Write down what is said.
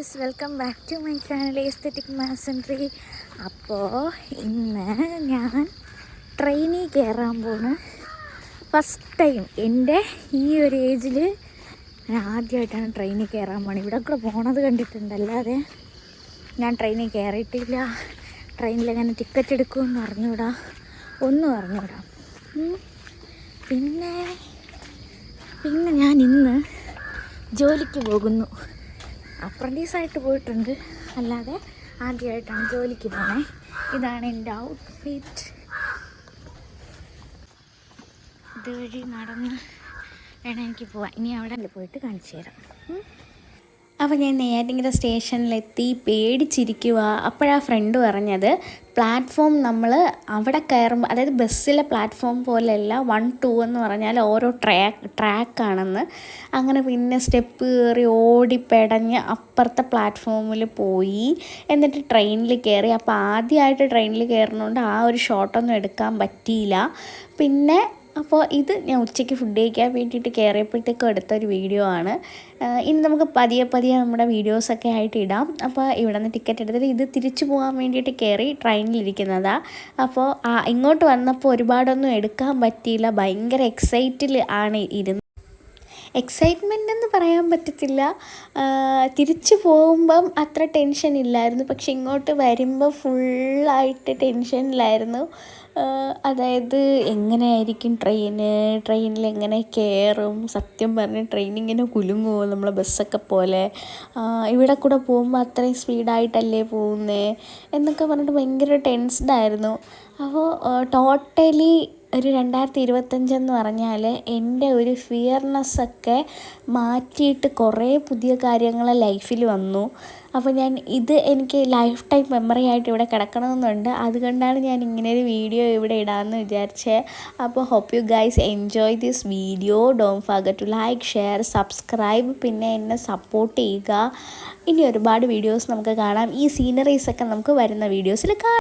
Guys, welcome back to my channel aesthetic masonry. അപ്പോൾ ഇന്ന് ഞാൻ ട്രെയിനിൽ കയറാൻ പോണ്. ഫസ്റ്റ് ടൈം എൻ്റെ ഈ ഒരു ഏജിൽ ഞാൻ ആദ്യമായിട്ടാണ് ട്രെയിനിൽ കയറാൻ പോണത്. ഇവിടെ കൂടെ പോണത് കണ്ടിട്ടുണ്ട്, അല്ലാതെ ഞാൻ ട്രെയിനിൽ കയറിയിട്ടില്ല. ട്രെയിനിൽ എങ്ങനെ ടിക്കറ്റ് എടുക്കുമെന്ന് അറിഞ്ഞൂടാ, ഒന്നും അറിഞ്ഞൂടാ. പിന്നെ ഞാൻ ഇന്ന് ജോലിക്ക് പോകുന്നു. അപ്രൻറ്റീസായിട്ട് പോയിട്ടുണ്ട്, അല്ലാതെ ആദ്യമായിട്ടാണ് ജോലിക്ക് പോണേ. ഇതാണ് എൻ്റെ ഔട്ട്ഫിറ്റ്. ഇതുവഴി നടന്ന് വേണം എനിക്ക് പോവാൻ. ഇനി അവിടെ പോയിട്ട് കാണിച്ചു തരാം. അപ്പോൾ ഞാൻ നേരിങ്ങനെ സ്റ്റേഷനിലെത്തി പേടിച്ചിരിക്കുക. അപ്പോഴാണ് ഫ്രണ്ട് പറഞ്ഞത്, പ്ലാറ്റ്ഫോം നമ്മൾ അവിടെ കയറുമ്പോൾ, അതായത് ബസ്സിലെ പ്ലാറ്റ്ഫോം പോലെയല്ല 1, 2 എന്ന് പറഞ്ഞാൽ ഓരോ ട്രാക്കാണെന്ന്. അങ്ങനെ പിന്നെ സ്റ്റെപ്പ് കയറി ഓടിപ്പെടഞ്ഞ് അപ്പുറത്തെ പ്ലാറ്റ്ഫോമിൽ പോയി, എന്നിട്ട് ട്രെയിനിൽ കയറി. അപ്പോൾ ആദ്യമായിട്ട് ട്രെയിനിൽ കയറുന്നതുകൊണ്ട് ആ ഒരു ഷോട്ടൊന്നും എടുക്കാൻ പറ്റിയില്ല. പിന്നെ അപ്പോൾ ഇത് ഞാൻ ഉച്ചയ്ക്ക് ഫുഡ് കഴിക്കാൻ വേണ്ടിയിട്ട് കയറിയപ്പോഴത്തേക്കും എടുത്തൊരു വീഡിയോ ആണ്. ഇനി നമുക്ക് പതിയെ നമ്മുടെ വീഡിയോസൊക്കെ ആയിട്ട് ഇടാം. അപ്പോൾ ഇവിടെ നിന്ന് ടിക്കറ്റ് എടുത്തിട്ട് ഇത് തിരിച്ചു പോകാൻ വേണ്ടിയിട്ട് കയറി ട്രെയിനിലിരിക്കുന്നതാണ്. അപ്പോൾ ഇങ്ങോട്ട് വന്നപ്പോൾ ഒരുപാടൊന്നും എടുക്കാൻ പറ്റിയില്ല. ഭയങ്കര എക്സൈറ്റിൽ ആണ് ഇരുന്നത്. എക്സൈറ്റ്മെൻ്റ് എന്ന് പറയാൻ പറ്റത്തില്ല. തിരിച്ചു പോകുമ്പം അത്ര ടെൻഷൻ ഇല്ലായിരുന്നു, പക്ഷെ ഇങ്ങോട്ട് വരുമ്പോൾ ഫുള്ളായിട്ട് ടെൻഷനിലായിരുന്നു. അതായത് എങ്ങനെയായിരിക്കും ട്രെയിനിൽ എങ്ങനെ കയറും, സത്യം പറഞ്ഞ് ട്രെയിനിങ്ങനെ കുലുങ്ങുമോ നമ്മളെ ബസ്സൊക്കെ പോലെ, ഇവിടെ കൂടെ പോകുമ്പോൾ അത്രയും സ്പീഡായിട്ടല്ലേ പോകുന്നത് എന്നൊക്കെ പറഞ്ഞിട്ട് ഭയങ്കര ടെൻസ്ഡായിരുന്നു. അപ്പോൾ ടോട്ടലി ഒരു 2025 എന്ന് പറഞ്ഞാൽ എൻ്റെ ഒരു ഫിയർനെസ്സൊക്കെ മാറ്റിയിട്ട് കുറേ പുതിയ കാര്യങ്ങൾ ലൈഫിൽ വന്നു. അപ്പോൾ ഇത് എനിക്ക് ലൈഫ് ടൈം മെമ്മറി ആയിട്ട് ഇവിടെ കിടക്കണമെന്നുണ്ട്. അതുകൊണ്ടാണ് ഞാൻ ഇങ്ങനൊരു വീഡിയോ ഇവിടെ ഇടാമെന്ന് വിചാരിച്ചത്. അപ്പോൾ hope you guys enjoy this video. Don't forget to like, share, subscribe. പിന്നെ എന്നെ സപ്പോർട്ട് ചെയ്യുക. ഇനി ഒരുപാട് വീഡിയോസ് നമുക്ക് കാണാം. ഈ സീനറീസൊക്കെ നമുക്ക് വരുന്ന വീഡിയോസിൽ കാണാം.